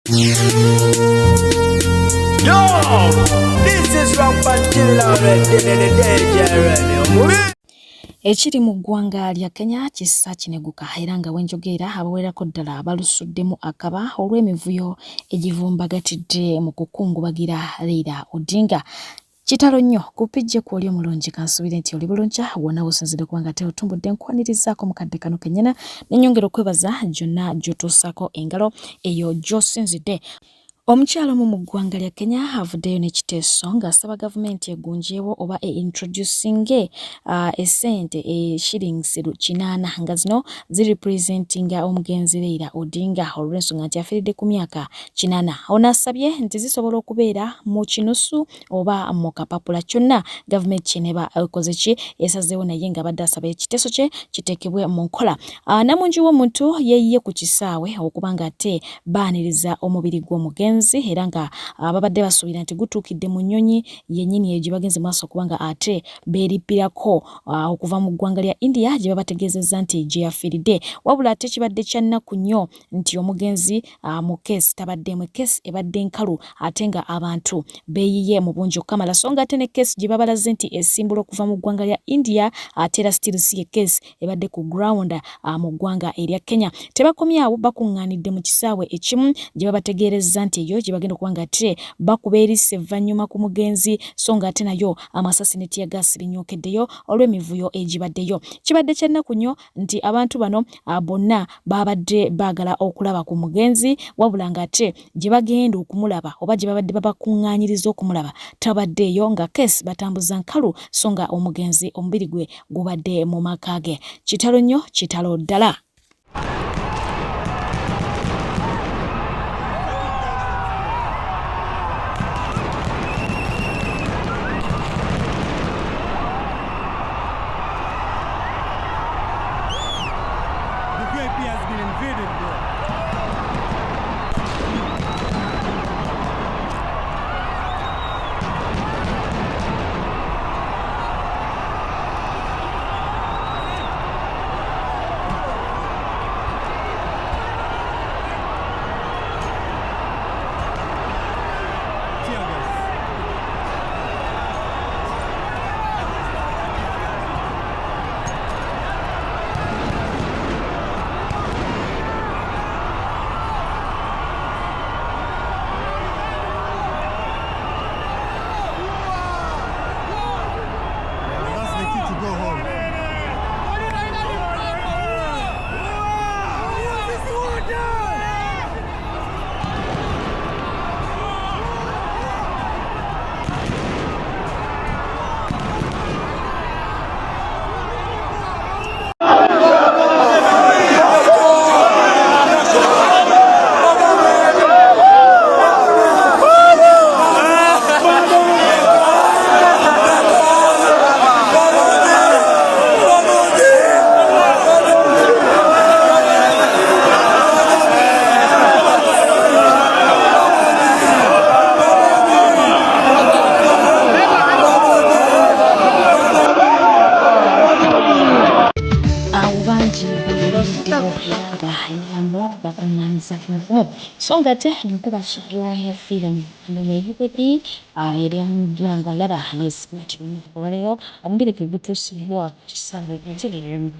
Yo, this is Rampant Killer already, the DJ already. Ekiri mu ggwanga lya Kenya kissa kineguka era nga wenjogeera abawerako ddala balusuddemu akaba olw'emivuyo egivumbagatidde mu kukungubagira Raila Odinga. Kitalo nnyo kupijje ku oli omulungi kansubire nti oli bulunja wonna wosinzire kubanga te otumbudde nkwanirizaako mukadde kano kenyana nenyongera okwebaza gyonna gy'otuusaako engalo eyo gy'osinzidde. Omukyalo mu ggwanga lya Kenya avuddeyo n'ekiteeso ng'asaba gavumenti egunjeewo oba introducinge esente shillings 800 nga zino zirepresentinga omugenzi Raila Odinga olw'ensonga nti afiiridde ku myaka 80. Ono asabye nti zisobola okubeera mu kinusu oba mu kapapula kyonna gavumenti kyeneba ekoze ki esazeewo naye nga badde asaba ekiteeso kye kiteekebwe mu nkola. Namungi w'omuntu yeeyiye ku kisaawe okuba nga ate baaniriza omubiri gw'omugenzi era nga babadde basuubira nti gutuukidde mu nnyonyi yennyini eyo gye bagenze maaso kubanga ate beerippirako okuva mu ggwanga lya India gye babategeezezza nti gye yafiiridde. Wabula ate kibadde kya nnaku nnyo nti omugenzi mu keesi tabaddemu, keesi ebadde nkalu ate nga abantu beeyiye mu bungi okukamala so nga ate ne keesi gye babalaze nti esimbula okuva mu ggwanga lya India ate era still si ye keesi ebadde ku ground mu ggwanga erya Kenya. Tebakomye awo bakuŋŋaanidde mu kisaawe ekimu gye babategeerezza nti eyo gye bagenda okuba nga ate bakuba erisse evvannyuma ku mugenzi so nga ate nayo amasasi ne tiyagaasi binyookeddeyo olw'emivuyo egibaddeyo. Kibadde kya nnaku nnyo nti abantu bano bonna babadde baagala okulaba ku mugenzi wabula ng'ate gye bagenda okumulaba oba gye babadde babakuŋŋaanyiriza okumulaba tabaddeeyo nga keesi batambuza nkalu so nga omugenzi omubiri gwe gubadde mu maka ge. Kitalo nnyo, kitalo ddala. So nga ate nkuba ya filamu n'ebibedi eri ggwanga laba n'esipoti oleo omubiri gwe gutuusibwa ku kisaawe ekiri mu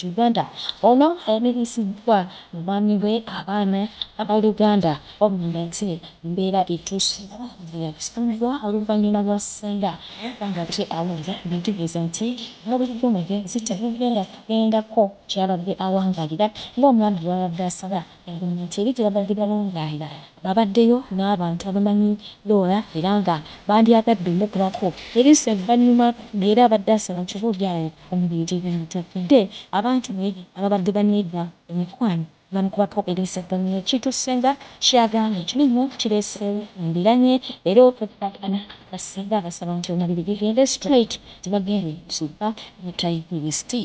Uganda. Ono ayimiriziddwa mu mwami we abaana abooluganda wabula nti embeera etuusibwa yakusimbwa oluvannyuma lwa ssenga nga ate awulira ebitegeeza nti omubiri gw'omugenzi tegugenda kugendako kyabadde awangaalira ng'omwami bw'abadde asaba gavumenti eri gye babadde balungaanira babaddeyo n'abantu abamanyi loola era nga bandyagadde omukurako erisa evvannyuma ng'era abadde asaba nti oboolyawo omubiri gyegutatudde abantu be ababadde banyiiga emikwano bamukubako erisa evvannyuma ekintu ssenga kyagambye kirimu kireeseewo embiranye era okuttattana bassenga basaba nti omubiri gugende straight tebagende kusukka mu tayipirisiti.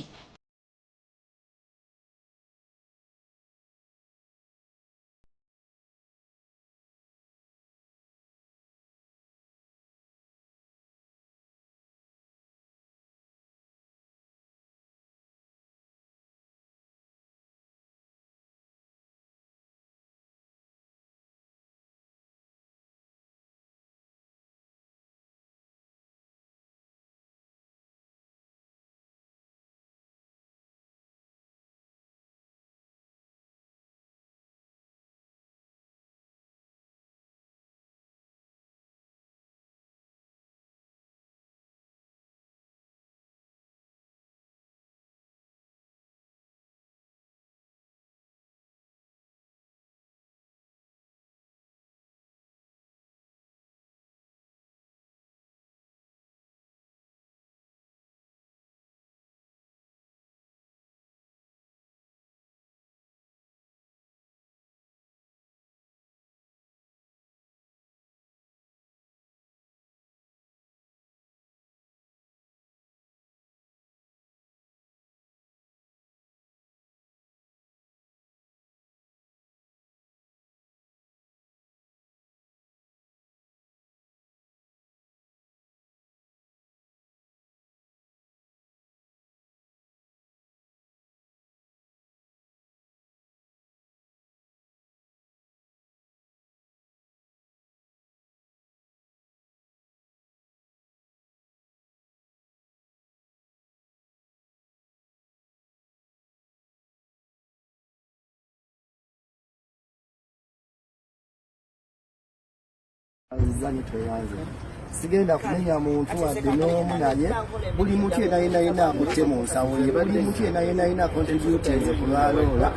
sigenda kumenya muntu wadde n'omu naye buli mutu yenayina akutte mu nsawo ye buli mutu yenayina contributenze ku lwaloola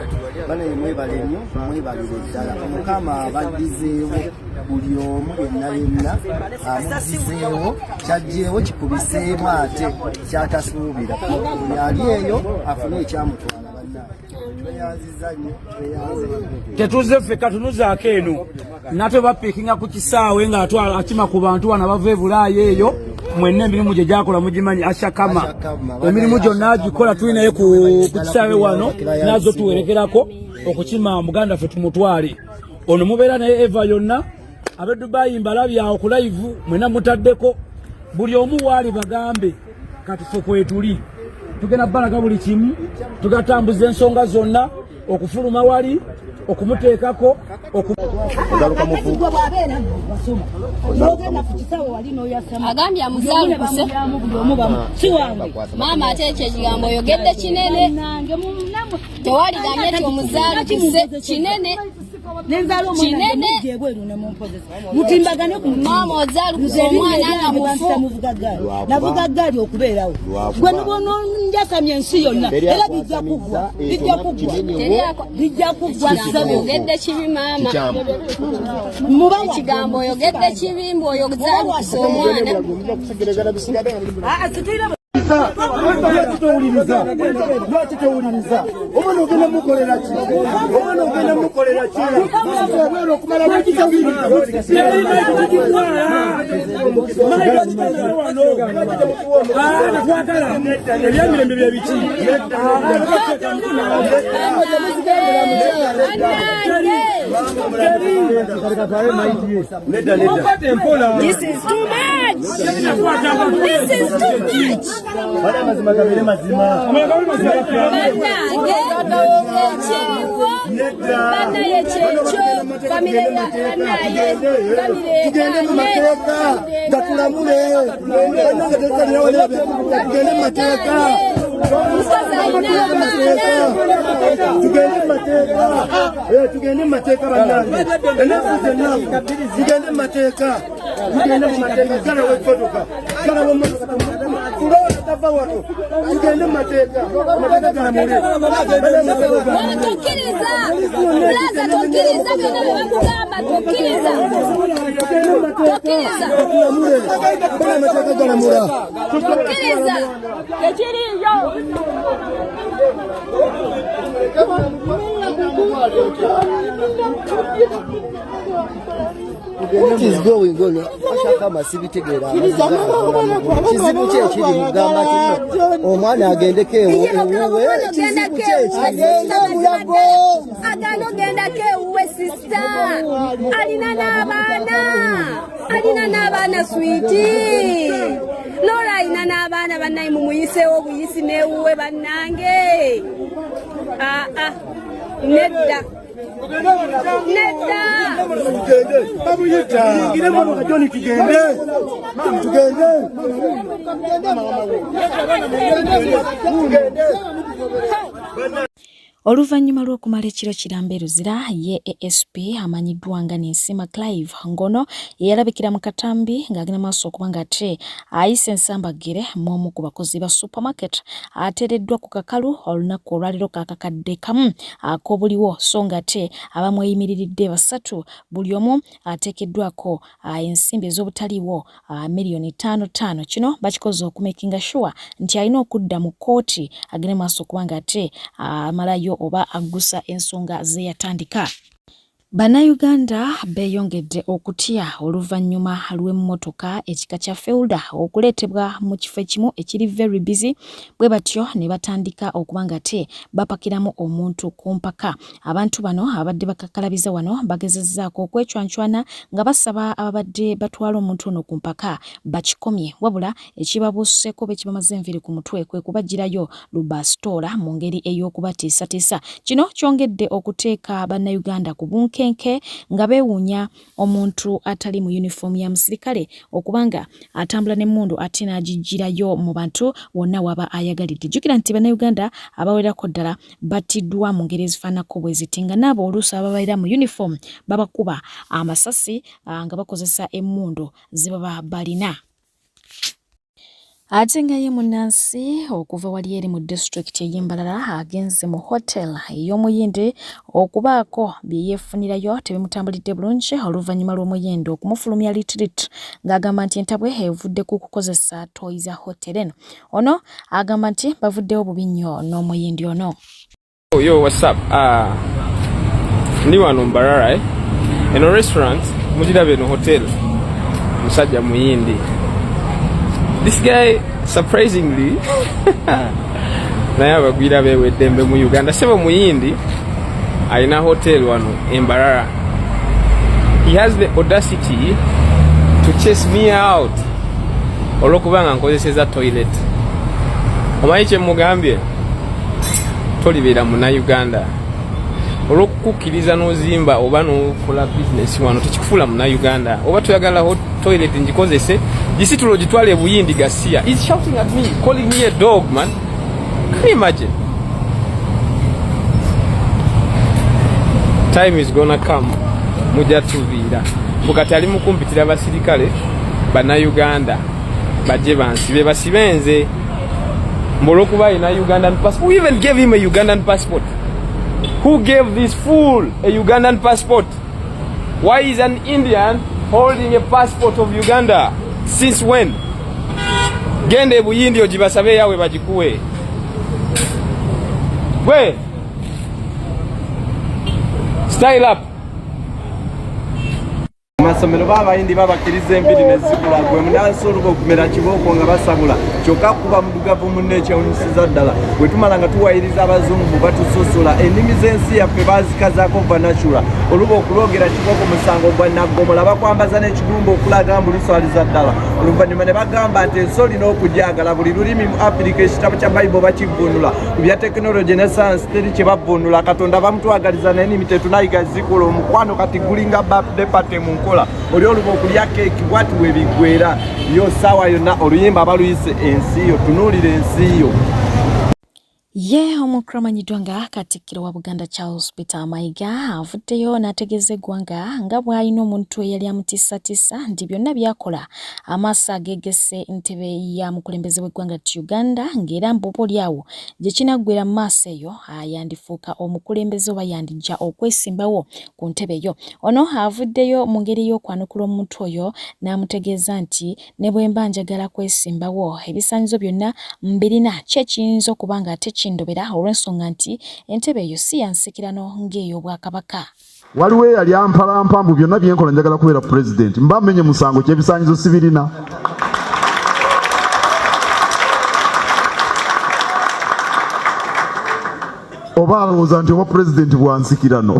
banaye mwebale nnyo mwebalire ddala mukama abaddizeewo buli omu yenna amuzizeewo kyajjeewo kikubiseemu ate kyatasuubira buli ali eyo afune ekyamutwala tetuze ffe katunuzaako eno nate bapiikinga ku kisaawe ng'atwala akima ku bantu wano bava ebulaayo eyo mwenna emirimu gye gyakola mugimanyi ashakama emirimu gyonna agikola tulinaye ku kisaawe wano nazo tuwerekerako okukima muganda ffe tumutwale ono mubeera naye eva yonna ab'e Dubai mbalabyawo ku live mwenna mutaddeko buli omu waali bagambe kati ffe kwetuli tugenda balaga buli kimu tugatambuza ensonga zonna okufuluma wali okumuteekako agambye amuzaalukuse maama ateeka ekigambo oyogedde kinene tewaligambye ti omuzaalukuse kinene mutimbagane ku maama ozaalukuse omwana nga mufu navugagali okubeerawo gwe nibona njasamya ensi yonna era bijja kuggwa oyogedde kibi maama ekigambo oyogedde kibi mbu oyozaalukuse omwana lwaki towuliriza omwana ogenda mukolera ki omwana ogenda mukolera ki okumala ebyemirembe bye biki This is too much. This is too much. mazima gabere mazima tugende mu mateeka gatulamule tugende mu mateeka tugende mu mateeka bannange ennaku zonna tugende mu mateeka galawo ekimotoka galawo emotoka tulowooza tava wano tugende mu mateeka amateeka galamule tokkiriza plaza tokkiriza byonna bye bakugamba tokkiriza amateeka galamula tokkiriza tekiriyo What is going on? Ashakama sibitegeera kizibu kye ekiri mugamba ti omwana agendeko ewuwe kizibu kye agenda ogendako ewuwe sisita alina n'abaana switi Lola alina n'abaana bannaye mumuyiseewo obuyisi n'ewuwe bannange nedda Oluvannyuma lw'okumala ekiro kirambe ruzira ye ASP amanyiddwa nga Nsima Clive Ngono yalabikira mu katambi ng'agenda maaso okuba ng'ate ayise ensambagire mu ku bakozi ba supermarket ateereddwa ku kakalu olunaku olwaliro kakakadde kamu ak'obuliwo so ng'ate abamweyimiriridde basatu buli omu ateekeddwako ensimbi ez'obutaliiwo miliyoni 5 kino bakikoze okumakinga sure nti alina okudda mu kkooti agende maaso okuba ng'ate amalayo oba aggusa ensonga ze yatandika. Bannayuganda beeyongedde okutya oluvannyuma lw'emmotoka ekika kya Felda okuleetebwa mu kifo ekimu ekiri very busy bwe batyo ne batandika okuba ng'ate bapakiramu omuntu ku mpaka. Abantu bano abadde bakakalabiza wano bagezezzaako okwecwancwana nga basaba ababadde batwala omuntu ono ku mpaka bakikomye wabula ekibabuuseeko be kibamaze enviiri ku mutwe kwe kubagirayo lubasitoola mu ngeri ey'okubatiisatiisa. Kino kyongedde okuteeka Bannayuganda ku bunkenke Bunkenke nga beewuunya omuntu atali mu uniform ya musirikale okubanga atambula n'emmundu ate n'agijjirayo mu bantu wonna waba ayagalidde. Jjukira nti bannayuganda abawerako ddala battiddwa mu ngeri ezifaanako bwe ziti nga n'abo oluusi ababeera mu uniform babakuba amasasi nga bakozesa emmundu ze baba balina. Ate nga ye munnansi okuva wali eri mu district ey'Embalala agenze mu hotel ey'omuyindi okubaako bye yeefunirayo tebimutambulidde bulungi oluvannyuma lw'omuyindi okumufulumya litrit ng'agamba nti entabwe evudde ku kukozesa toyi za hotel eno. Ono agamba nti bavuddewo bubi nnyo n'omuyindi ono. Yo, what's up? Ndi wano Mbarara eno restaurant mujirabe eno hotel musajja muyindi. This guy, surprisingly, naye abagwira beweddembe mu Uganda. Sebo muyindi, alina hotel wano Mbarara. He has the audacity to chase me out. Olwokubanga nkozeseza toilet. Omanyi kye mugambye? Tolibeera munnauganda. Olw'okukkiriza n'ozimba oba n'okola business wano tekikufuula munnauganda. Oba toyagala toilet ngikozese gisitulo gitwale buyindi gasiya. He's shouting at me, calling me a dog, man. Can you imagine? Time is gonna come. Mujja tuviira. Bukati ali mukumpitira abasirikale bannauganda bajje bansibe basibenze. Mbolokuba ina Ugandan passport. Who even gave him a Ugandan passport? Who gave this fool a Ugandan passport? Why is an Indian holding a passport of Uganda? Since when? Gende buyindi ojibasabe yawe bajikuwe. We. Style up. Masomero baba indi baba kirize mpiri nezikula gwe munasuluko kumera kiboko nga basabula kyoka kuba mudugavu munne kyonisiza ddala bwe tumalanga tuwayiriza abazungu batususula ennimi z'ensi yaffe bazikazako vanachula oluba okulogera kiboko musango gwa naggomola bakwambaza n'ekigumba okulaga mbuluswaliza ddala oluvannyuma ne bagamba nti ensoli n'okujagala buli lulimi mu Africa ekitabo kya Bible bakivvuunula bya tekinologi ne science teri kye bavvuunula Katonda bamutwagaliza n'ennimi tetunayiga zikula omukwano kati gulinga birthday party mu nkola oli oluba okulya keeki bwati webigwera yo sawa yonna oluyimba abaluyise ensi yo tunuulira ensi yo. Ye omukramanyiddwa nga Katikkiro wa Buganda Charles Peter Mayiga avuddeyo n'ategeeza eggwanga nga bw'alina omuntu eyali amutiisatiisa nti byonna byakola amaaso ageegese ntebe ya mukulembeze w'eggwanga Uganda ng'era mboolyawo gye kinaggwera mu maaso eyo yandifuuka omukulembeze oba yandijja okwesimbawo ku ntebe eyo. Ono avuddeyo mu ngeri y'okwanukula omuntu oyo n'amutegeeza nti ne bwe mba njagala kwesimbawo ebisaanyizo byonna mbirina kye kiyinza okuba nga ate ndobera olw'ensonga nti entebe eyo si yansikirano ng'ey'obwakabaka. Waliwo eyali ampalampa mbu byonna byenkola njagala kubeera pulezidenti mba mmenye musango ky'ebisaanyizo sibirina. Oba alowooza nti obwa pulezidenti bwansikirano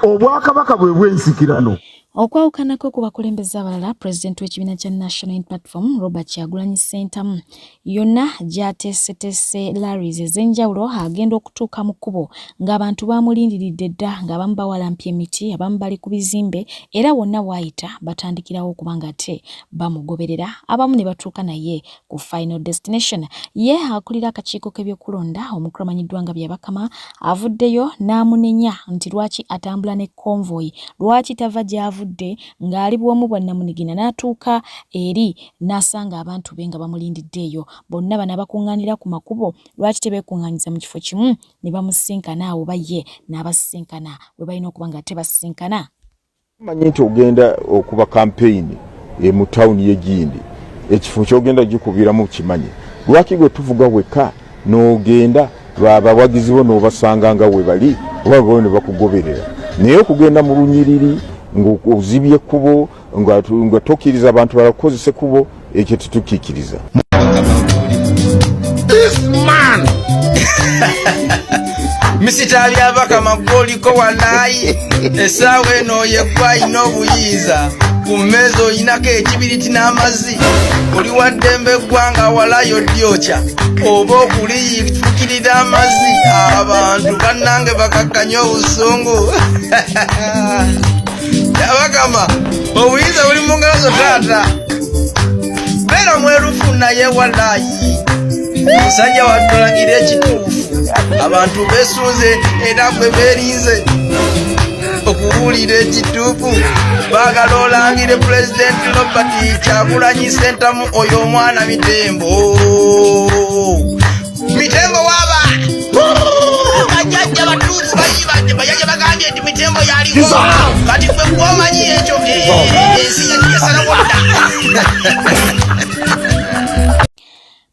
obwakabaka bwe bwensikirano. Okwawukanako ku bakulembeze abalala pulezidenti w'ekibiina kya National Unity Platform Robert Kyagulanyi Ssentamu yonna gy'ateeseteese laris ez'enjawulo agenda okutuuka mu kkubo ng'abantu bamulindiridde dda ng'abamu bawalampya emiti abamu bali ku bizimbe era wonna w'ayita batandikirawo okubanga ate bamugoberera abamu ne batuuka naye ku final destination. Ye akulira akakiiko k'ebyokulonda omukramanyiddwa nga Byabakama avuddeyo n'amunenya nti lwaki atambula ne convoy lwaki tava gy'avudde ng'ali bw'omu bwa Namunigina n'atuuka eri n'asanga abantu be nga bamulindidde eyo bonna bana bakuŋŋaanira ku makubo lwaki tebeekuŋŋaanyiza mu kifo kimu ne bamusinkana awo baye n'abasinkana bwe balina okuba nga tebasinkana. Manyi nti ogenda okuba kampeyini mu tawuni y'Egindi ekifo ky'ogenda gikubiramu kimanyi lwaki gwe tuvuga weka n'ogenda babawagizi bo n'obasanga nga we bali oba bo ne bakugoberera naye okugenda mu lunyiriri ng'ozibye ekkubo nga tokkiriza abantu balakozesa ekkubo ekyo tetukiikiriza. This man Misita Byabakama gwoliko wanayi essaawa eno yeggwa ino obuyinza ku mmeeza oyinako ekibiriti n'amazzi oli waddembe eggwanga walayo dyokya oba okuliyifukirira amazzi abantu bannange bakakkanya obusungu yabagamba obuyinza buli mu ngalo zo taata beera mwerufu naye walayi omusajja watulagira ekituufu abantu besunze era gwe beerinze okubuulira ekituufu baagala olangire pulezidenti Robert Kyagulanyi Ssentamu oyo omwana Mitembo waaba bajjajja batuufu bayajja bagambye nti Mitembo yaliwo kati gwe gwomanyi ekyo ensi yasalawo dda.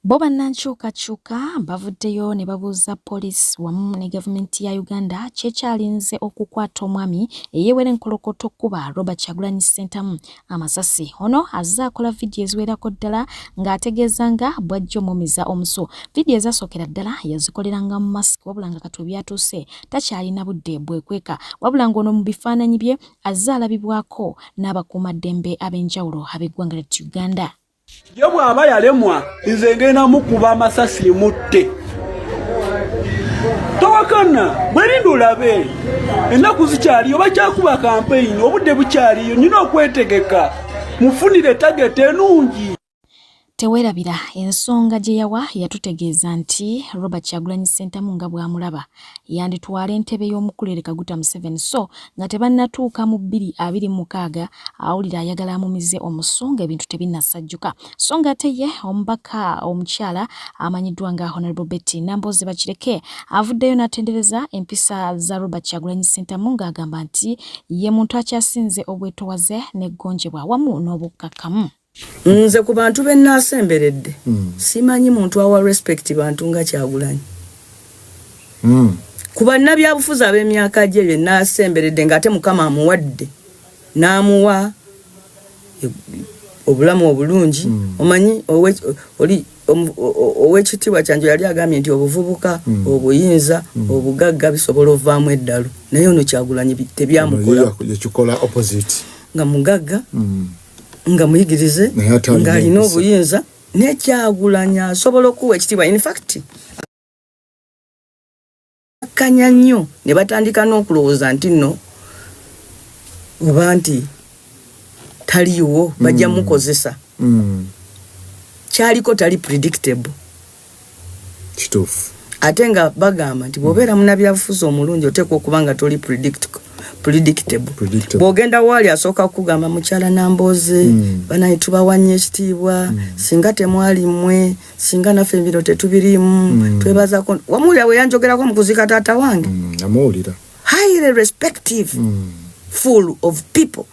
Bo bannankyukakyuka bavuddeyo ne babuuza poliisi wamu ne gavumenti ya Uganda kyekyalinze okukwata omwami eyeewera enkolokoto okuba Robert Kyagulanyi Ssentamu amasasi. Ono azze akola vidiyo eziwerako ddala ng'ategeeza nga bw'ajja omumiza omusu. Vidiyo ezasookera ddala yazikoleranga mu masiki wabula nga kati byatuuse takyalina budde bwekweka wabula ng'ono mu bifaananyi bye azze alabibwako n'abakuumaddembe ab'enjawulo ab'eggwanga lya Uganda. Ye bw'aba yalemwa nze ngenda mukuba amasasi mutte. Towakana bwerinda olabe ennaku zikyaliyo bakyakuba kampeyini obudde bukyaliyo nina okwetegeka mufunire tagete ennungi. Tewerabira ensonga gye yawa yatutegeeza nti Robert Kyagulanyi Ssentamu nga bw'amulaba yanditwala entebe y'omukulere Kaguta Museveni so nga tebannatuuka mu 2026 awulira ayagala amumize omusunga ebintu tebinnasajjuka so nga ate ye omubaka omukyala amanyiddwa nga Honorable Betty Nambooze Bakireke avuddeyo n'atendereza empisa za Robert Kyagulanyi Ssentamu ng'agamba nti ye muntu akyasinze obwetowaze n'eggonjebwa wamu n'obukkakkamu. Nze ku bantu bennasemberedde simanyi muntu awa respect bantu nga Kyagulanyi. Ku bannabyabufuzi ab'emyaka gye bennasemberedde ng'ate Mukama amuwadde n'amuwa obulamu obulungi omanyi ow'ekitiibwa kyanjo yali agambye nti obuvubuka obuyinza obugagga bisobola ovaamu eddalu naye ono Kyagulanyi tebyamukola nga mugagga nga muyigirize nga alina obuyinza ne Kyagulanyi asobola okuwa ekitiibwa. In fact kanya nnyo ne batandika n'okulowooza nti nno oba nti taliwo bajja mukozesa kyaliko tali predictable kituufu ate nga bagamba nti bw'obeera munnabyabufuzi omulungi oteekwa okuba nga toli predictable. Bw'ogenda waali asooka kugamba mukyala Nambooze banaye tubawanye ekitiibwa singa temwali mmwe singa naffe ebiro tetubirimu twebazaako wamuwulira bwe yanjogerako mu kuzika taata wange amuwulira highly respective full of people.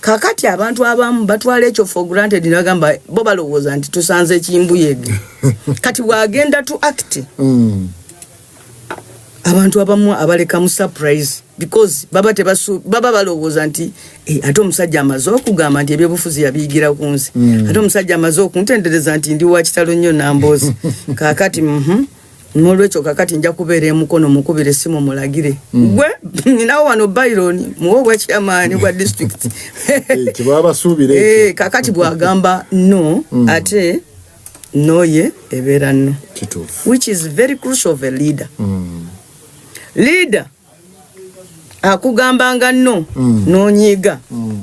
Kakati abantu abamu batwala ekyo for granted nagamba bo balowooza nti tusanze ekimbuyege kati bw'agenda to act abantu abamu abaleka mu surprise because baba balowooza nti ate omusajja amaze okugamba nti ebyobufuzi yabiyigira ku nsi ate omusajja amaze okuntendereza nti ndi wa kitalo nnyo Nambooze kakati n'olwekyo kakati nja kubeera emukono mukubire essimu mulagire gwe ninawo wano Byron muwo bwakyamaani bwa district kakati bw'agamba no ate no ye ebeera no which is very crucial of a leader. Leader akugambanga no n'onyiiga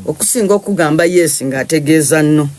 okusinga okugamba yes ng'ategeeza no.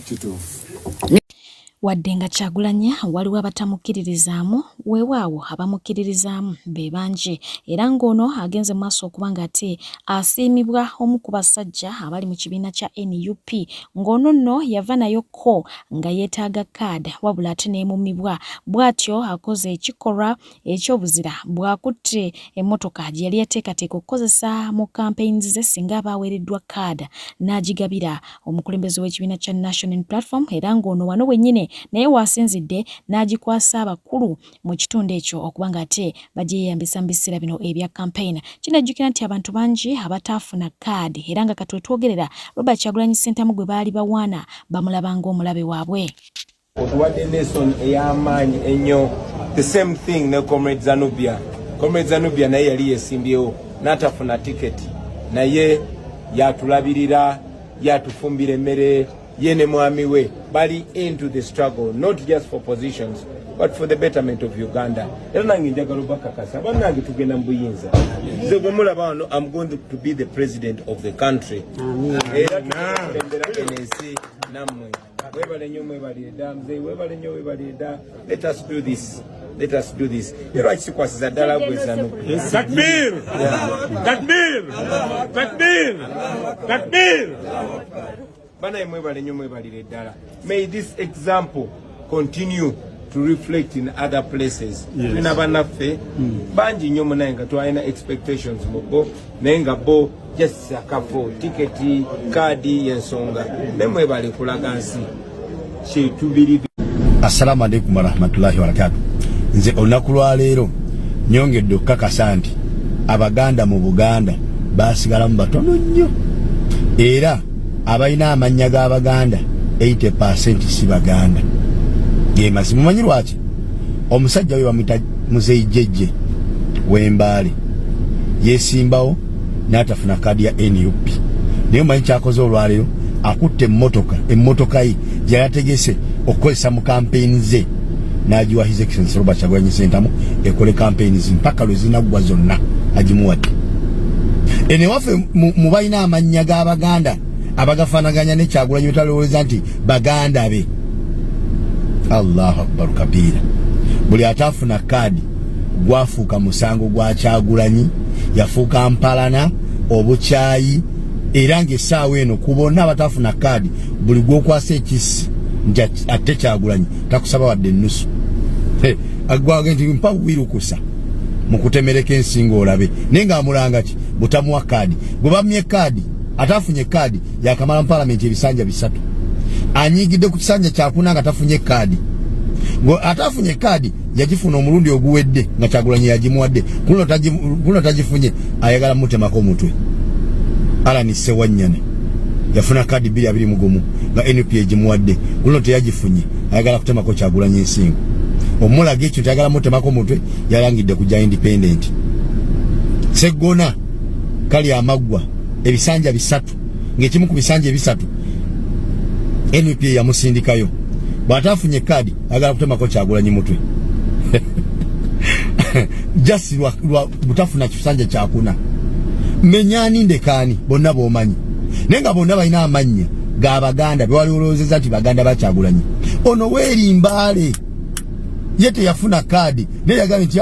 Wadde nga Kyagulanyi waliwo abatamukkiririzaamu weewaawo abamukkiririzaamu be bangi era ng'ono agenze mu maaso okubanga ate asiimibwa omu ku basajja abali mu kibiina kya NUP ng'ono nno yava nayo ko nga yeetaaga kaadi wabula ate neemumibwa bw'atyo akoze ekikolwa eky'obuzira bw'akutte emmotoka gye yali yateekateeka okukozesa mu campaigns ze singa abaweereddwa kaadi n'agigabira omukulembeze w'ekibiina kya National Platform era ng'ono wano wennyine naye wasinzidde n'agikwasa abakulu mu kitundu ekyo okubanga ate bagyeyambisa mu biseera bino ebya campaign. Kinajjukira nti abantu bangi abataafuna kaadi era nga kati twogerera Robert Kyagulanyi Ssentamu gwe baali bawaana bamulabanga omulabe waabwe. Otuwadde lesson ey'amaanyi ennyo. The same thing ne Comrade Zanubia. Comrade Zanubia naye yali yeesimbyewo n'atafuna tiketi naye yatulabirira yatufumbira emmere ye ne mwami we bali into the struggle, not just for positions but for the betterment of Uganda. Era nange njagala bakakasa bannange tugenda mu buyinza. Nze bwe mulaba wano, I'm going to be the president of the country. Era tukulembera ensi nammwe. Webale nnyo mwebale dda, mzee webale nnyo webale dda. Let us do this. Let us do this. Era kikwasiza ddala gwe Zanu. Takbir! Takbir! Takbir! Takbir! Bana mwebale nnyo mwebale dda. May this example continue to reflect in other places. Tulina bannaffe bangi nnyo munaye nga twalina expectations mu bo naye nga bo just akafo tiketi kaadi y'ensonga ne mwebale kulaga nsi kyetubiri. Assalamu alaikum warahmatullahi wabarakatuh. Nze olunaku lwa leero nyongedde okukakasa nti Abaganda mu Buganda baasigalamu batono nnyo era abalina amannya g'Abaganda 80% si Baganda. Mazima manyi lwaki omusajja we bamwita Muzeyi Jejje w'Embaale yesimbawo n'atafuna kadi ya NUP. Naye manyi kyakoze olwaleero akutte emmotoka ye yategese okukozesa mu kampeyini ze n'agiwa His Excellency Robert Kyagulanyi Ssentamu ekole kampeyini mpaka lwe zinaggwa zonna agimuwadde. Ene waffe mu balina amannya g'Abaganda abagafaanaganya ne Kyagulanyi betalowooza nti Baganda be. Allahu Akbar kabira. Buli atafuna kadi gwafuuka musango gwa Kyagulanyi, yafuuka mpalana obukyayi era ng'essaawa eno ku bonna abatafuna kadi buli gwokwasa ekisi nti ate Kyagulanyi takusaba wadde ennusu. Agwage nti mpa wirukusa mu kutemereka ensingo olabe naye ng'amulanga ki butamuwa kadi. Gwe bamye kadi atafunye kadi yakamala mu palamenti ebisanja 3. Anyigidde ku kisanja kyakuna nga tafunye kadi. Ngo atafunye kadi yagifuna omulundi oguwedde nga Kyagulanyi yagimuwadde. Kuno tagifunye ayagala mutemako omutwe. Alani Sewanyane yafuna kadi 221 nga NUP egimuwadde. Kuno teyagifunye ayagala kutemako Kyagulanyi ensingo. Omulaga ekyo tayagala mutemako omutwe yalangidde kujja independent. Segona kali amaggwa ebisanja 3 ng'ekimu ku bisanja 3 NUP yamusindikayo. Bw'atafunye kadi agala kutemako Kyagulanyi mutwe. Just lwa butafuna kisanja kyakuna. Menyani ndekani bonna bomanyi. Nenga bonna balina amannya g'Abaganda bewaliwolozeza nti Baganda ba Kyagulanyi. Ono weeri Mbaale yete yafuna kadi naye yagala nti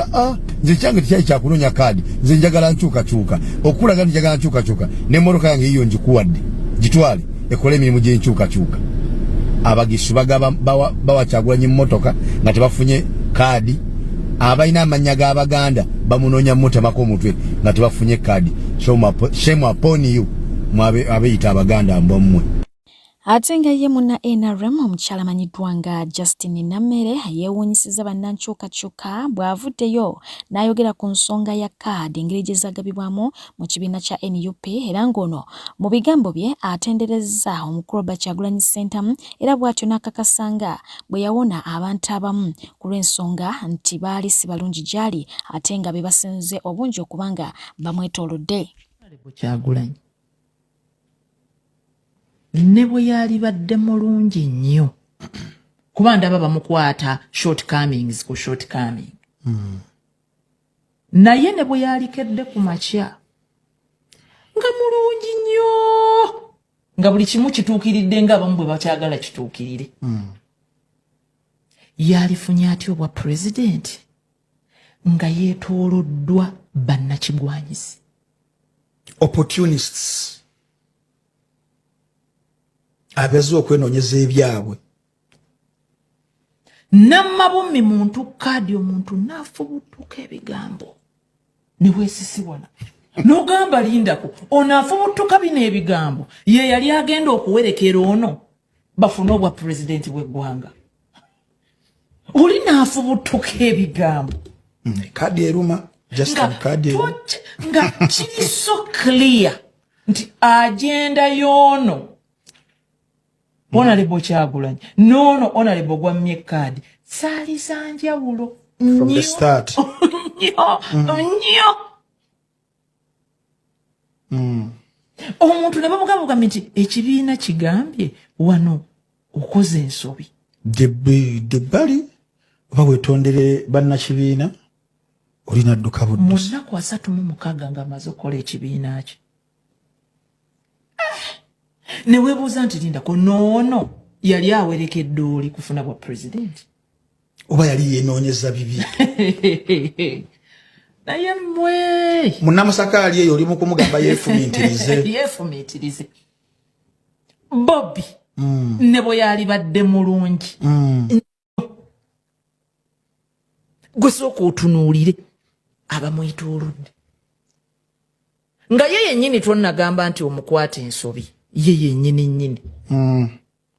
nze kyange tekyali kyakunonya kadi nze njagala nkyukakyuka okulaga nti njagala nkyukakyuka n'emmotoka yange yiyo ngikuwadde gitwale ekole emirimu gy'enkyukakyuka. Abagisu bawa Kyagulanyi mmotoka nga tebafunye kadi. Abalina amannya g'Abaganda bamunonya mutemako omutwe nga tebafunye kadi. Shame upon you abeyita Abaganda mbommwe. Ate nga ye munna NRM omukyala amanyiddwa nga Justin Namere yeewuunyisiza bannankyukakyuka bw'avuddeyo n'ayogera ku nsonga ya kaadi engeri gye zaagabibwamu mu kibiina kya NUP era ng'ono mu bigambo bye atenderezza omukulu Robert Kyagulanyi Ssentamu era bw'atyo n'akakasanga bwe yawona abantu abamu ku lw'ensonga nti baali si balungi gy'ali ate nga be basinze obungi okubanga bamwetoolodde. Kyagulanyi ne bwe yali badde mulungi nnyo kuba ndaba bamukwata shortcomings ku shortcoming. Naye ne bwe yalikedde ku makya nga mulungi nnyo nga buli kimu kituukiridde ng'abamu bwe bakyagala kituukirire. Yalifunye atya obwa pulezidenti nga yeetooloddwa bannakigwanyizi. Opportunists abazze okwenoonyeza ebyabwe. Namabommi muntu kadi omuntu naafubutuka ebigambo ne weesisiwana n'ogamba lindako onaafubutuka bino ebigambo ye yali agenda okuwerekera ono bafune obwa pulezidenti bw'eggwanga. Oli naafubutuka ebigambo kadi eruma nga kiri so clear nti agenda y'ono Honorable Kyagulanyi nono honorable gwamye kadi saali zanjawulo from the start. Nyo. omuntu ne bamugamba nti ekibiina kigambye wano okoze ensobi debbali oba wetondere bannakibiina olina dduka buddusi mu nnaku 36 ng'amaze okukola ekibiina kye ne weebuuza nti lindako noono yali awerekedde oli kufuna bwa pulezidenti oba yali yeenoonyeza bibi naye mmwe munnamasaka ali eyo oli mu kumugamba yeefumiitirize Bobby ne bwe yali badde mulungi gwe sooka otunuulire abamwetoolodde nga ye yennyini twonnagamba nti omukwata ensobi ye yennyini nnyini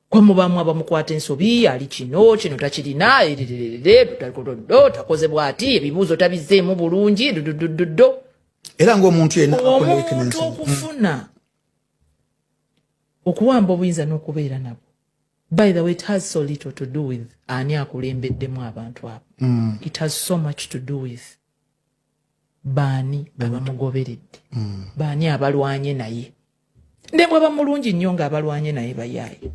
kwa mubaamu abamukwata ensobi ali kino takirina takoze bw'ati ebibuuzo tabizzeemu bulungi era ng'omuntu yenna omuntu okufuna okuwamba obuyinza n'okubeera nabo by the way it has so little to do with ani akulembeddemu abantu abo it has so much to do with baani abamugoberedde baani abalwanye naye nde bwaba mulungi nnyo ng'abalwanye naye bayaaye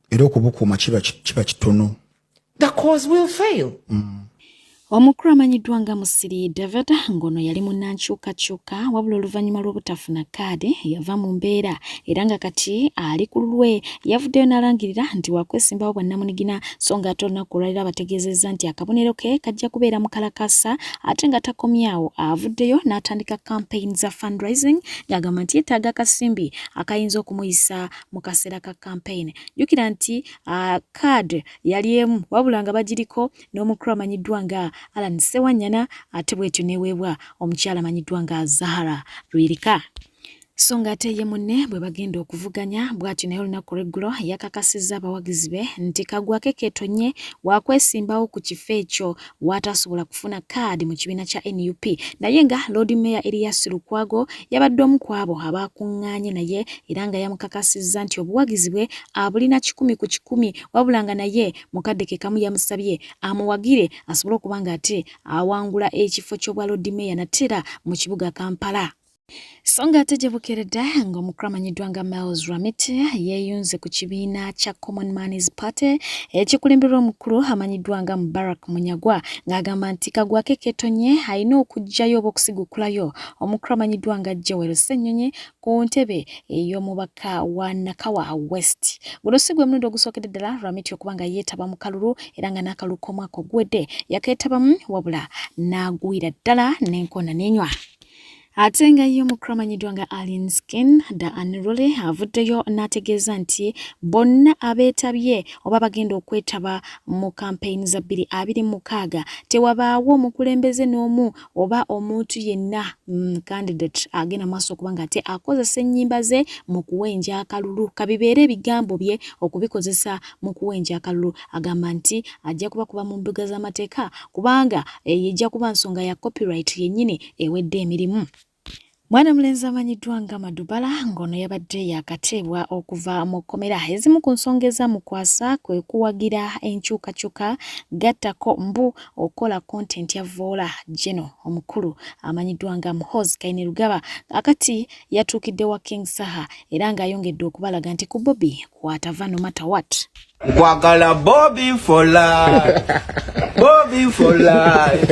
era okubukuuma kiba kitono the cause will fail omukulu amanyiddwa nga Musiri David ngono yali munnankyukakyuka wabula oluvannyuma lw'obutafuna kaadi yava mu mbeera era nga kati ali ku lulwe yavuddeyo n'alangirira nti wakwesimbawo bwannamunigina so nga ate olunaku olwaliro abategeezezza nti akabonero ke kajja kubeera mu kalakasa ate nga takomyawo avuddeyo n'atandika campaign za fundraising ng'agamba nti yeetaaga akasimbi akayinza okumuyisa mu kaseera ka campaign jjukira nti kaadi yali emu wabula nga bagiriko n'omukulu amanyiddwa nga Alan Sewanyana ate bwetyo neweebwa omukyala amanyiddwa nga Zahara Lwirika. So nga ate ye munne bwe bagenda okuvuganya bw'atyo naye olunaku lw'eggulo yakakasizza abawagizi be nti Kagwake Keetonye wakwesimbawo ku kifo ekyo watasobola kufuna kaadi mu kibiina kya NUP naye nga Lord Mayor Erias Lukwago yabadde omu ku abo abakuŋŋaanye naye era nga yamukakasizza nti obuwagizi bwe abulina 100 ku 100 wabula nga naye mukadde ke kamu yamusabye amuwagire asobole okuba nga ate awangula ekifo ky'obwa Lord Mayor Natera mu kibuga Kampala. Songa ate gye bukeredde ng'omukulu amanyiddwa nga Miles Ramite yeeyunze ku kibiina kya Common Man's Party ekikulemberwa omukulu amanyiddwa nga Mubarak Munyagwa ng'agamba nti Kagwake Keetonye alina okuggyayo oba okusigukulayo omukulu amanyiddwa nga Joel Ssennyonyi ku ntebe ey'omubaka wa Nakawa West. Guno si gwe mulundi ogusookedde ddala Ramite okuba nga yeetaba mu kalulu era nga n'akalulu k'omwaka oguwedde yakeetabamu wabula n'agwira ddala n'enkona n'enywa. Ate nga ye omukulu amanyiddwa nga Alien Skin da Anirole avuddeyo n'ategeeza nti bonna abeetabye oba bagenda okwetaba mu campaign za 2026 tewabaawo omukulembeze n'omu oba omuntu yenna candidate agenda maaso okuba nga ate akozesa ennyimba ze mu kuwenja akalulu kabibeere ebigambo bye okubikozesa mu kuwenja akalulu agamba nti ajja kuba mu mbuga z'amateeka kubanga yejja kuba nsonga ya copyright yennyini ewedde emirimu. Mwana mulenzi amanyiddwa nga Madubala ngono yabadde yakateebwa okuva mu kkomera ezimu ku nsonga ezamukwasa kwe kuwagira enkyukakyuka gattako mbu okola content ya Vola Geno omukulu amanyiddwa nga Muhoozi Kainerugaba akati yatuukidde wa King Saha era ng'ayongedde okubalaga nti ku Bobby kwatava no matter what. Nkwagala Bobby for life. Bobby for life.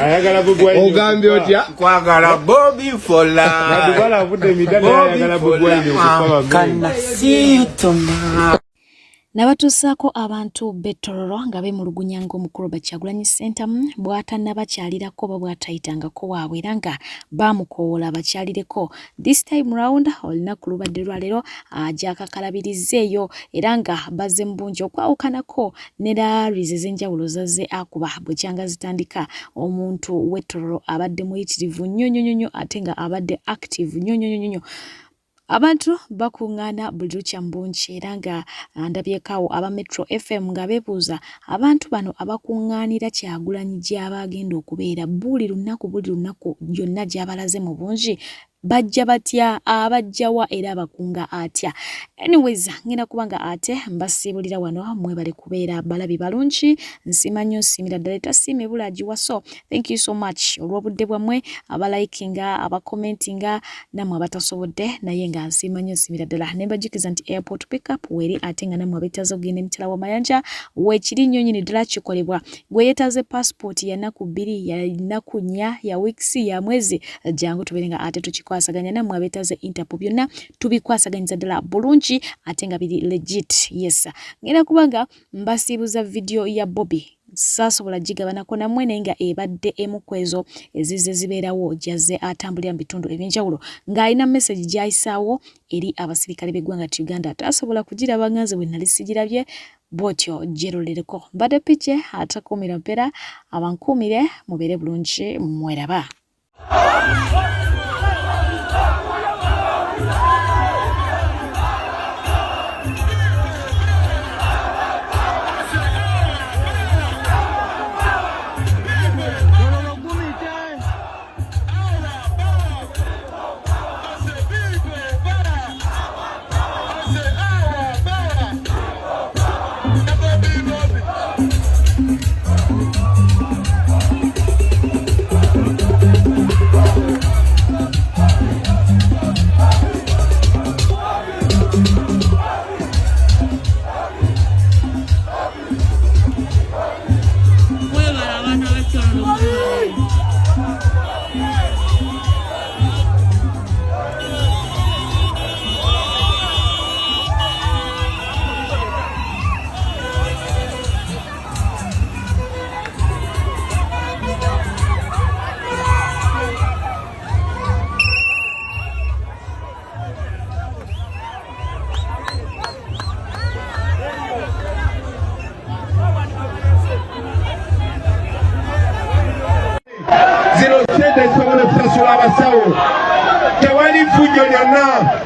Ayagala bugwayi. Ogambye otya? Nkwagala Bobby for life. Madubala avudde emidala ayagala bugwayi okukaba. Can see you tomorrow. Nabatuusaako abantu Betororo nga beemulugunya ng'omukulu Bakyagulanyi Ssentamu bw'atannabakyalirako oba bw'atayitangako waabwe era nga baamukoowola bakyalireko. This time round olunaku lubadde lwaleero ajja akakalabirizeeyo era nga bazze mu bungi okwawukanako ne laarizi ez'enjawulo zazze akuba bwekyanga zitandika. Omuntu w'Etororo abadde muyitirivu nnyo ate nga abadde active nnyo. Abantu bakuŋŋaana buli lukya mu bungi era nga ndabyekaawo aba Metro FM nga beebuuza abantu bano abakuŋŋaanira Kyagulanyi gy'abagenda okubeera buli lunaku gyonna gy'abalaze mu bungi bajja batya abajjawa era abakunga atya. Anyways ngenda kubanga ate mbasibulira wano mwebale kubeera balabi balungi nsimanyo simira daleta sime bulaji waso. Thank you so much olwobudde bwamwe abalikinga abakomentinga namwe abatasobodde naye nga nsimanyo simira dala nembajukiza nti airport pickup weri atenga namwe abetazo ogenda emitala wa mayanja wekiri nnyo nyini ddala kikolebwa gwe yeetaze passport ya naku 2 ya naku 4 ya weeks ya mwezi jangu tuberenga ate tukikwasaganya namwe abetaze Interpol byonna tubikwasaganyiza ddala bulungi ate nga biri legit. Yes ngenda kubanga mbasibuza video ya Bobby sasobola gigabanako namwe naye nga ebadde emukwezo ezize zibeerawo jaze atambulira mu bitundu ebyenjawulo ng'alina message gyayisaawo eri abasirikale b'eggwanga Uganda atasobola kugiraba nganze bwe nali sigirabye bwotyo gyerolereko mbadde piche atakuumira mpera abankuumire mubeere bulungi mweraba.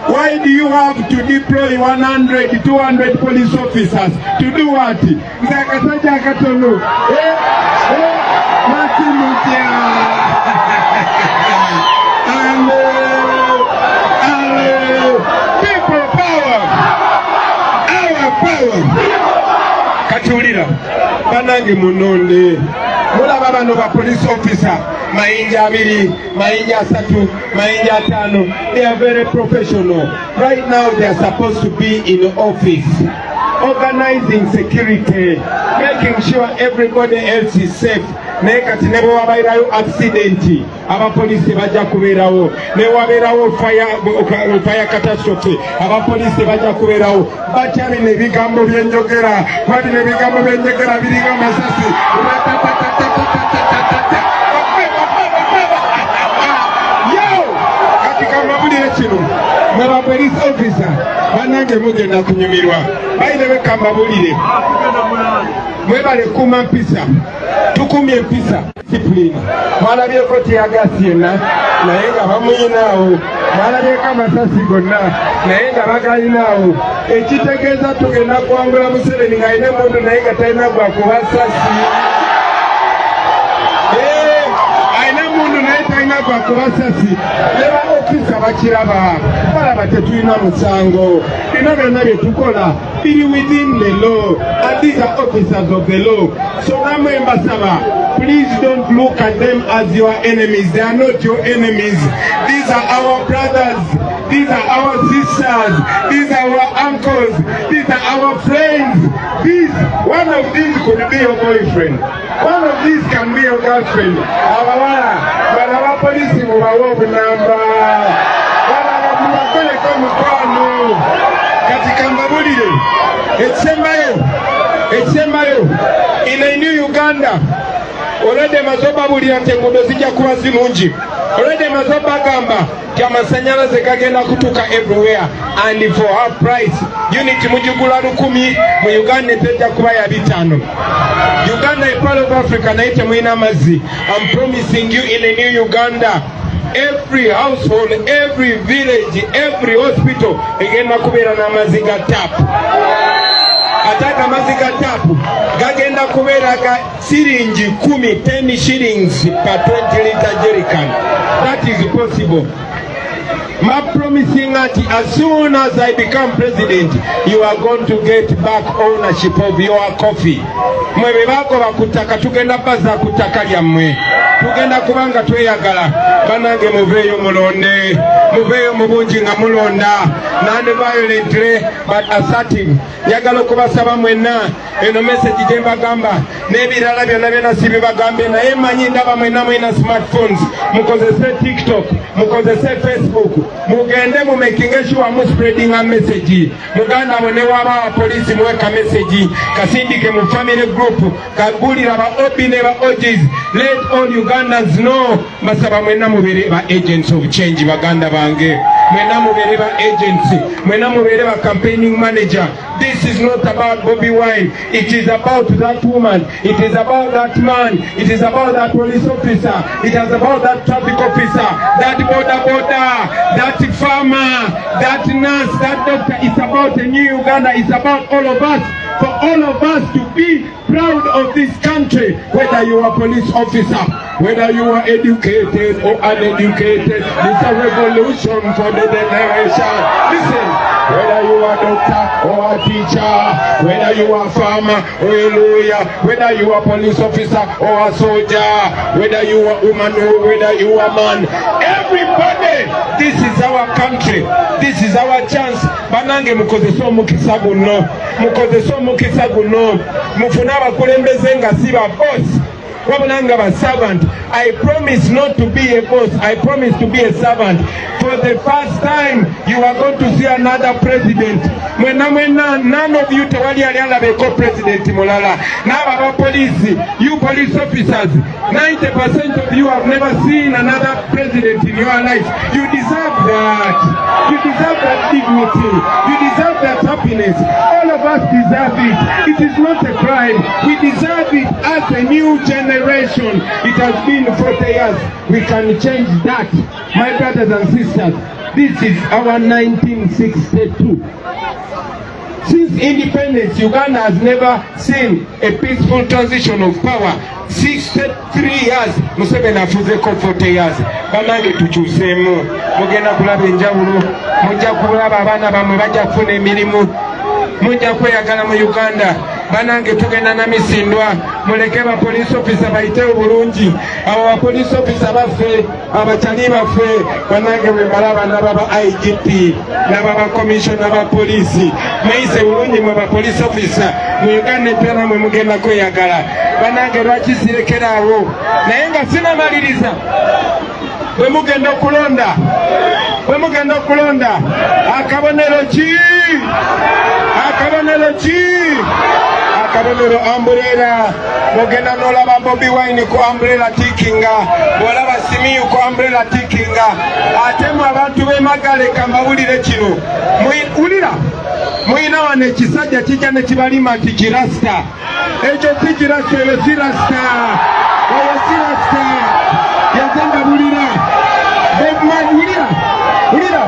Why do you have to deploy 100, 200 police officers to do what? Mzakataja katono. Matimutia. People power. Our power. Katulira. Banange munonde. Mulaba bano ba police officer. Mainja 2, mainja 3, mainja 5. They are very professional. Right now they are supposed to be in office, organizing security, making sure everybody else is safe. Nekati nebo wabairayo accident, aba police baja kuberawo. Ne waberawo fire catastrophe, aba police baja kuberawo. Bachari ne bigambo byenjogera, kwadi ne bigambo byenjogera biriga masasi. Mwaba police officer banange mugenda kunyumirwa bayirewe kambabulire mwebale kuma mpisa tukumye mpisa discipline mwalabye koti ya gasi yonna naye nga bamuyinaawo mwalabyeko amasasi gonna naye nga bagayinaawo ekitegeeza tugenda kuwangula Museveni ng'alina emundu naye nga talina gwa kubasasi bakubasasi leba ofisa bakiraba balaba tetulina musango bino byonna bye tukola biri within the law and these are officers of the law. So namwe mbasaba, please don't look at them as your enemies. They are not your enemies. These are our brothers, these are our sisters, these are our uncles, these are our friends. One of these could be your boyfriend, one of these can be your girlfriend. Our police will have number. Etsembayo in a new Uganda olede mazoba buli antengodo zijja kuba zirungi olede mazoba gamba kyamasanyalaze gagenda kutuka everywhere and for our price unit mujigula 10 mu Uganda tejja kuba ya 5. Uganda is part of Africa na ite muina mazi. I'm promising you in a new Uganda, every household, every village, every hospital egenda kubeera na maziga tap. Ataka maziga tap gagenda kubeera ga siringi 10 shillings per 20 liter jerrycan. That is possible. My promising that as soon as I become president, you are going to get back ownership of your coffee. Mwe bako bakutaka tugenda baza kutaka lyamwe. Tugenda kubanga tweyagala. Banange muveyo mulonde. Muveyo mubunji nga mulonda. Non-violently but assertive. Yagala kubasaba mwena. Eno message jemba gamba. Nebirala byonna byonna sibibagambe naye manyi ndaba mwena mwena smartphones. Mukozese TikTok. Mukozese Facebook. Mugende mu making sure mu spreading a message. Muganda bone waba police muweka message. Kasindike mu family group. Kabulira ba obi ne ba OGs. Let all Ugandans know. Masaba mwena mubere ba agents of change baganda bange. Mwena mubere ba agency. Mwena mubere ba campaigning manager. This is not about Bobby Wine. It is about that woman. It is about that man. It is about that police officer. It is about that traffic officer. That border, that farmer, that nurse, that doctor. It's about a new Uganda. It's about all of us. For all of us to be proud of this country, whether you are a police officer, whether you are educated or uneducated, it's a revolution for the generation. Listen, whether you are a doctor or a teacher, whether you are a farmer or a lawyer, whether you are a police officer or a soldier, whether you are a woman or whether you are a man, everybody, this is our country, this is our chance. Banange mukozeso mukisa guno, mukozeso mukisa guno, mufuna abakulembeze nga si ba boss. Servant. I promise not to be a boss. I promise to be a servant. For the first time, you are going to see another president. None of you tewali alialabeko president mulala. Now police, you police officers, 90% of you have never seen another president in your life. You deserve that. You deserve that dignity. You deserve that happiness. All of us deserve it. It is not a crime. We deserve it as a new generation. It has been 40 years. We can change that. My brothers and sisters, this is our 1962. Since independence, Uganda has never seen a peaceful transition of power. 63 years, Museveni afuzeko 40 years. Banange tukyusemu. Mugenda kulaba enjawulo. Mujja kulaba abaana bamwe bajja kufuna emirimu. Mujja kweyagala mu Uganda. Banange tugenda na misindwa. Muleke ba police officer bayite obulungi. Abo ba police officer baffe, abakyali baffe, banange bwe balaba n'aba IGP, n'aba commissioner ba police. Mweyise bulungi mwe ba police officer. Mu Uganda tena mwe mugenda kweyagala. Banange lwaki sirekeraawo. Naye nga sinamaliriza. Bwe mugenda okulonda. Bwe mugenda okulonda. Akabonero ki? Akabonero ki? Akabonero umbrella. Mugenda n'olaba Bobby Wine ku umbrella tikinga. Bw'olaba Simiyu ku umbrella tikinga. Ate mu abantu b'emagale kamawulire kino. Wulira. Muyina wano ekisajja kijja ne kibalima nti kirasta. Ekyo si kirasta, eyo si rasta. Eyo si rasta. Yazanga bulira. Bob Marley, wulira.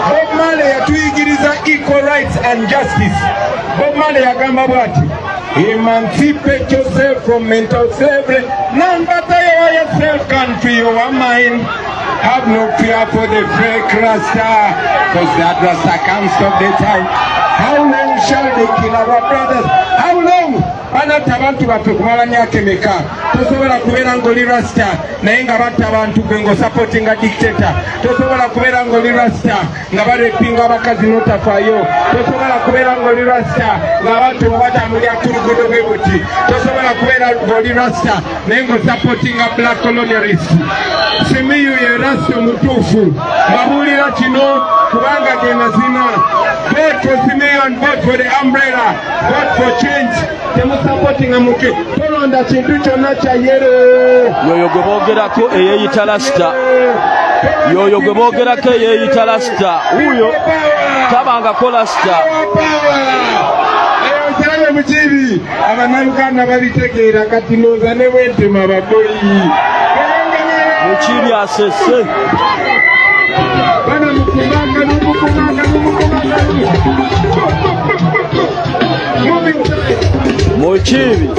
Bob Marley yatuyigiriza equal rights and justice. Bob Marley yagamba bwati, emancipate yourself from mental slavery. None but yourself can free your mind. Have no fear for the fake Rasta, because that Rasta can't stop the time. How long shall they kill our brothers? How long? Banata abantu baffe kumala myaka emeka. Tosobola kubeera ng'oli Rasta naye nga batta abantu gwe ng'osupportinga dictator. Tosobola kubeera ng'oli Rasta nga balepinga abakazi n'otafaayo. Tosobola kubeera ng'oli Rasta ng'abantu batambulira ku luguudo bwe buti. Tosobola kubeera ng'oli Rasta naye ng'osupportinga black colonialists. Simiyu ye Rasta omutuufu. Mbabuulira kino kubanga ge mazima. Vote for Simiyu and vote for the umbrella. Vote for change. Temusupportinga muke. Tolonda kintu kyonna kya yero. Yoyo gwe boogerako eyeeyita Rasta. Yoyo gwe boogerako eyeeyita Rasta. Wuyo tabangako Rasta. Eyo mukibi. Abannayuganda babitegeera kati nooza ne bwentema baboyi. Mukibi asese. Bana mukumanga n'umukumanga. Mukibi.